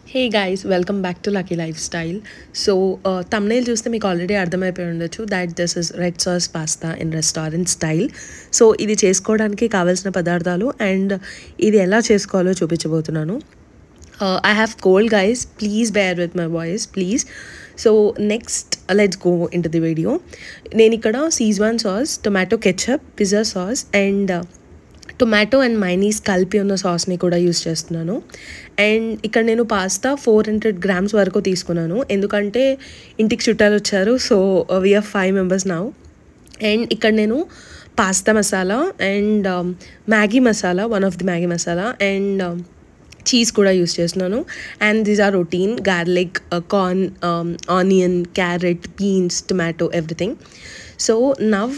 Hey guys, welcome back to Lucky Lifestyle. So, thumbnail చూస్తే మీకు already అర్థమైపోయి ఉండొచ్చు that this is red sauce pasta in restaurant style. So ఇది చేసుకోవడానికి కావాల్సిన పదార్థాలు అండ్ ఇది ఎలా చేసుకోవాలో చూపించబోతున్నాను. I have cold guys, please bear with my voice, please. So next, let's go into the video. నేను ఇక్కడ Szechuan sauce, tomato ketchup, pizza sauce and tomato and mayonnaise కలిపి ఉన్న సాస్ని కూడా యూస్ చేస్తున్నాను. అండ్ ఇక్కడ నేను పాస్తా 400 grams వరకు తీసుకున్నాను, ఎందుకంటే ఇంటికి చుట్టాలు వచ్చారు. So we are 5 members now. And ఇక్కడ నేను pasta masala and Maggi masala, one of the Maggi masala and cheese కూడా యూస్ చేస్తున్నాను. And these are routine garlic, corn, onion, carrot, beans, tomato, everything. So now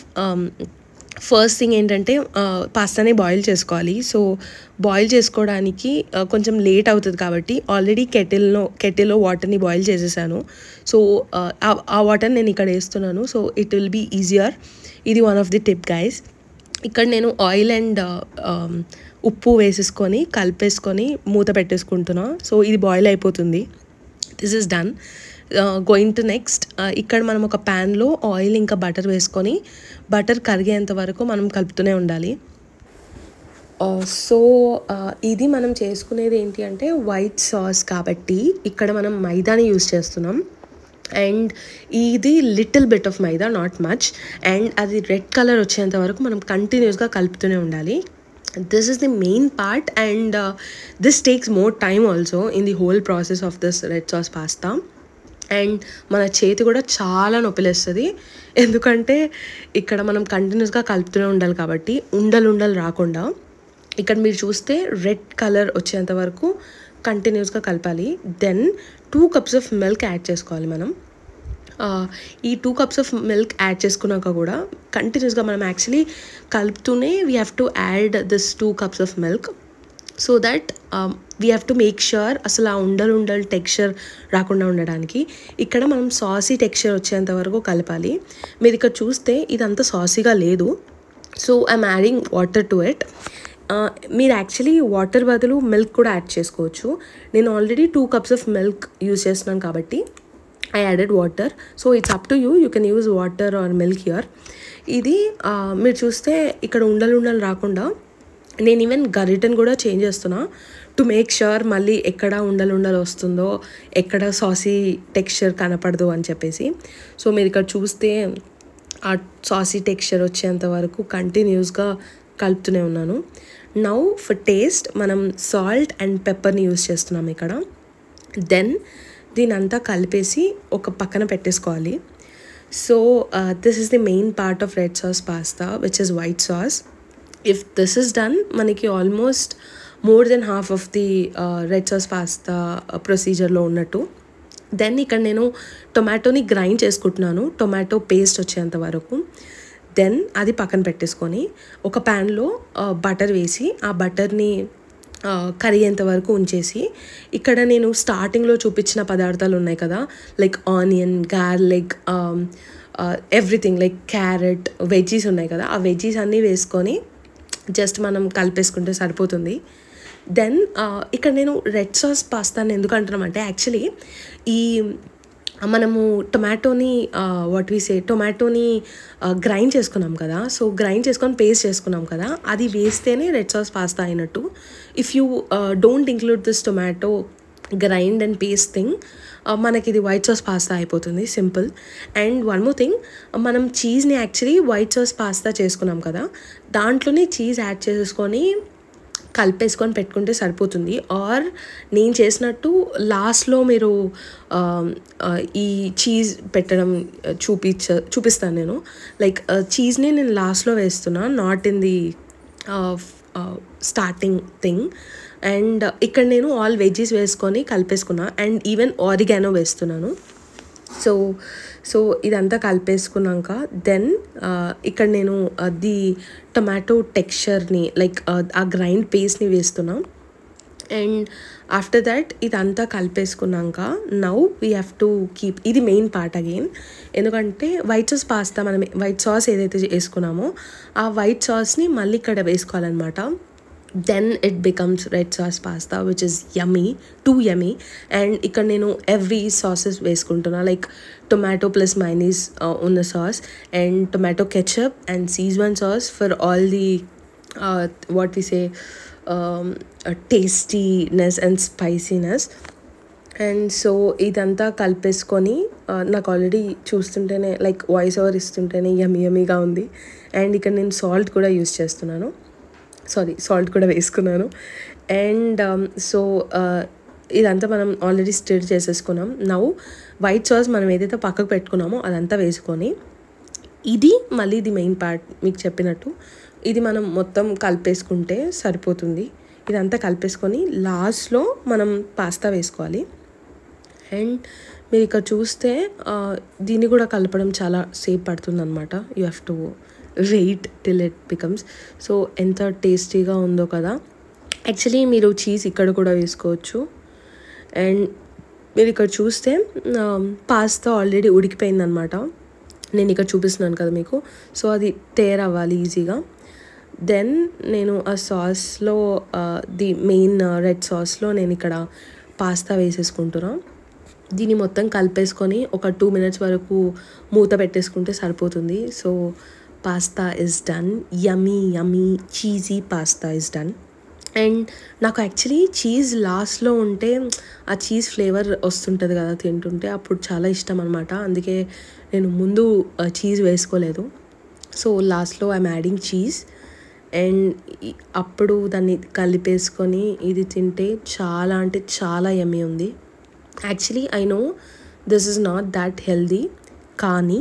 first thing ఏంటంటే పాస్తాని boil చేసుకోవాలి. So boil చేసుకోవడానికి కొంచెం late అవుతుంది కాబట్టి ఆల్రెడీ కెటిల్లో వాటర్ని బాయిల్ చేసేసాను. సో ఆ వాటర్ నేను ఇక్కడ వేస్తున్నాను. So it will be easier. ఇది one of the tip guys. ఇక్కడ నేను ఆయిల్ అండ్ ఉప్పు వేసేసుకొని కలిపేసుకొని మూత పెట్టేసుకుంటున్నా. సో ఇది బాయిల్ అయిపోతుంది. This is done. Going to next, ఇక్కడ మనం ఒక ప్యాన్లో ఆయిల్ ఇంకా బటర్ వేసుకొని బటర్ కరిగేంత వరకు మనం కలుపుతూనే ఉండాలి. సో ఇది మనం చేసుకునేది ఏంటి అంటే వైట్ సాస్ కాబట్టి ఇక్కడ మనం మైదాని యూస్ చేస్తున్నాం. అండ్ ఇది little bit of maida, not much. And అది రెడ్ కలర్ వచ్చేంత వరకు మనం కంటిన్యూస్గా కలుపుతూనే ఉండాలి. This is the main part and this takes more time also in the whole process of this red sauce pasta. And మన చేతి కూడా చాలా నొప్పిలేస్తుంది, ఎందుకంటే ఇక్కడ మనం కంటిన్యూస్గా కలుపుతూనే ఉండాలి కాబట్టి ఉండలు రాకుండా. ఇక్కడ మీరు చూస్తే రెడ్ కలర్ వచ్చేంత వరకు కంటిన్యూస్గా కలపాలి. Then 2 cups of milk add చేసుకోవాలి మనం. ఈ 2 cups ఆఫ్ మిల్క్ యాడ్ చేసుకున్నాక కూడా కంటిన్యూస్గా మనం యాక్చువల్లీ కలుపుతూనే we have to add this 2 cups of milk. So that we have to make sure అసలు ఆ ఉండలు టెక్స్చర్ రాకుండా ఉండడానికి ఇక్కడ మనం సాసీ టెక్స్చర్ వచ్చేంత వరకు కలపాలి. మీరు ఇక్కడ చూస్తే ఇదంతా సాసీగా లేదు. So I'm adding water to it. మీరు యాక్చువల్లీ వాటర్ బదులు మిల్క్ కూడా యాడ్ చేసుకోవచ్చు. నేను already 2 cups of milk use చేస్తున్నాను కాబట్టి I added water. So it's up to you, you can use water are milk here. ఇది మీరు చూస్తే ఇక్కడ ఉండలు రాకుండా నేను ఈవెన్ గరిటెని కూడా చేంజ్ చేస్తున్నా టు మేక్ ష్యూర్ మళ్ళీ ఎక్కడ ఉండలు వస్తుందో, ఎక్కడ సాసీ టెక్స్చర్ కనపడదు అని చెప్పేసి. సో మీరు ఇక్కడ చూస్తే ఆ సాసీ టెక్స్చర్ వచ్చేంత వరకు కంటిన్యూస్గా కలుపుతూనే ఉన్నాను. నౌ ఫర్ టేస్ట్ మనం సాల్ట్ అండ్ పెప్పర్ని యూస్ చేస్తున్నాం ఇక్కడ. దెన్ దీని అంతా కలిపేసి ఒక పక్కన పెట్టేసుకోవాలి. So this is the main part of red sauce pasta which is white sauce. If this is done మనకి almost more than half of the red sauce pasta ప్రొసీజర్లో ఉన్నట్టు. దెన్ ఇక్కడ నేను టొమాటోని గ్రైండ్ చేసుకుంటున్నాను, టొమాటో పేస్ట్ వచ్చేంత వరకు. Then అది పక్కన పెట్టేసుకొని ఒక ప్యాన్లో బటర్ వేసి ఆ బటర్ని కరిగేంత వరకు ఉంచేసి ఇక్కడ నేను స్టార్టింగ్లో చూపించిన పదార్థాలు ఉన్నాయి కదా, like onion, garlic, everything, like carrot, veggies ఉన్నాయి కదా, ఆ వెజ్జీస్ అన్నీ వేసుకొని జస్ట్ మనం కలిపేసుకుంటే సరిపోతుంది. దెన్ ఇక్కడ నేను రెడ్ సాస్ పాస్తాని ఎందుకు అంటున్నామంటే యాక్చువల్లీ ఈ మనము టొమాటోని టొమాటోని గ్రైండ్ చేసుకున్నాం కదా. సో గ్రైండ్ చేసుకొని పేస్ట్ చేసుకున్నాం కదా, అది వేస్తేనే రెడ్ సాస్ పాస్తా అయినట్టు. If you don't include this tomato grind and paste thing, మనకి ఇది వైట్ సాస్ పాస్తా అయిపోతుంది, simple. And one more thing, మనం చీజ్ని యాక్చువల్లీ వైట్ సాస్ పాస్తా చేసుకున్నాం కదా, దాంట్లోనే చీజ్ యాడ్ చేసుకొని కలిపేసుకొని పెట్టుకుంటే సరిపోతుంది. ఆర్ నేను చేసినట్టు లాస్ట్లో మీరు ఈ చీజ్ పెట్టడం చూపిస్తాను నేను. లైక్ చీజ్ని నేను లాస్ట్లో వేస్తున్నా, not in the starting thing. And ఇక్కడ నేను ఆల్ వెజ్జీస్ వేసుకొని కలిపేసుకున్నా అండ్ ఈవెన్ ఆరిగానో వేస్తున్నాను. సో ఇదంతా కలిపేసుకున్నాక దెన్ ఇక్కడ నేను ది టొమాటో టెక్స్చర్ని లైక్ ఆ గ్రైండ్ పేస్ట్ని వేస్తున్నా. అండ్ ఆఫ్టర్ దట్ ఇదంతా కలిపేసుకున్నాక now we have to keep, ఇది మెయిన్ పార్ట్ అగైన్, ఎందుకంటే వైట్ సాస్ పాస్తా మనం వైట్ సాస్ ఏదైతే వేసుకున్నామో ఆ వైట్ సాస్ని మళ్ళీ ఇక్కడ వేసుకోవాలన్నమాట. then it becomes red sauce pasta, which is yummy, too yummy. And ఇక్కడ నేను every sauces వేసుకుంటున్నా, like tomato plus mayonnaise on the sauce, and tomato ketchup and Szechuan sauce for all the what we say tastiness and spiciness. And so ఇదంతా కలిపేసుకొని నాకు already చూస్తుంటేనే like voice over ఇస్తుంటేనే యమ్మీగా ఉంది. And ఇక్కడ నేను salt కూడా use చేస్తున్నాను, salt కూడా వేసుకున్నాను. అండ్ సో ఇదంతా మనం ఆల్రెడీ స్టిర్ చేసేసుకున్నాం. నౌ వైట్ సాస్ మనం ఏదైతే పక్కకు పెట్టుకున్నామో అదంతా వేసుకొని, ఇది మళ్ళీ ఇది మెయిన్ పార్ట్ మీకు చెప్పినట్టు, ఇది మనం మొత్తం కలిపేసుకుంటే సరిపోతుంది. ఇదంతా కలిపేసుకొని లాస్ట్లో మనం పాస్తా వేసుకోవాలి. అండ్ మీరు ఇక్కడ చూస్తే దీన్ని కూడా కలపడం చాలా సేపు పడుతుంది అనమాట. You have to wait till it becomes. So ఎంత టేస్టీగా ఉందో కదా. యాక్చువల్లీ మీరు చీజ్ ఇక్కడ కూడా వేసుకోవచ్చు. అండ్ మీరు ఇక్కడ చూస్తే పాస్తా ఆల్రెడీ ఉడికిపోయిందనమాట. నేను ఇక్కడ చూపిస్తున్నాను కదా మీకు. సో అది టేర్ అవ్వాలి ఈజీగా. దెన్ నేను ఆ సాస్లో ది మెయిన్ రెడ్ సాస్లో నేను ఇక్కడ పాస్తా వేసేసుకుంటున్నాను. దీన్ని మొత్తం కలిపేసుకొని ఒక 2 minutes వరకు మూత పెట్టేసుకుంటే సరిపోతుంది. So pasta is done. Yummy cheesy pasta is done. And నాకు యాక్చువల్లీ చీజ్ లాస్ట్లో ఉంటే ఆ చీజ్ ఫ్లేవర్ వస్తుంటుంది కదా తింటుంటే, అప్పుడు చాలా ఇష్టం అనమాట. అందుకే నేను ముందు చీజ్ వేసుకోలేదు. సో లాస్ట్లో ఐఎమ్ యాడింగ్ చీజ్. అండ్ అప్పుడు దాన్ని కలిపేసుకొని ఇది తింటే చాలా అంటే చాలా యమ్మీ ఉంది. Actually I know this is not that healthy, కానీ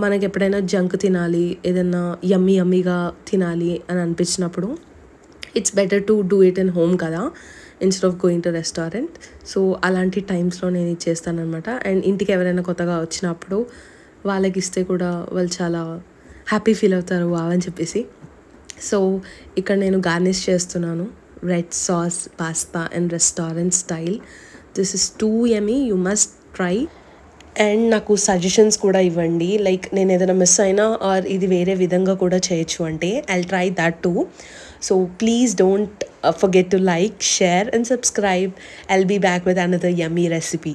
మనకి ఎప్పుడైనా జంక్ తినాలి, ఏదైనా యమ్మీగా తినాలి అని అనిపించినప్పుడు it's better to do it in home కదా, instead of going to restaurant. So అలాంటి టైమ్స్లో నేను ఇది చేస్తానమాట. అండ్ ఇంటికి ఎవరైనా కొత్తగా వచ్చినప్పుడు వాళ్ళకి ఇస్తే కూడా వాళ్ళు చాలా హ్యాపీ ఫీల్ అవుతారు అని చెప్పేసి. సో ఇక్కడ నేను గార్నిష్ చేస్తున్నాను red sauce pasta and restaurant style. This is two yummy, you must try. And నాకు సజెషన్స్ కూడా ఇవ్వండి, లైక్ నేను ఏదైనా మిస్ అయినా ఆర్ ఇది వేరే విధంగా కూడా చేయొచ్చు అంటే I'll try that two. So please don't forget to like, share and subscribe. I'll be back with another yummy recipe.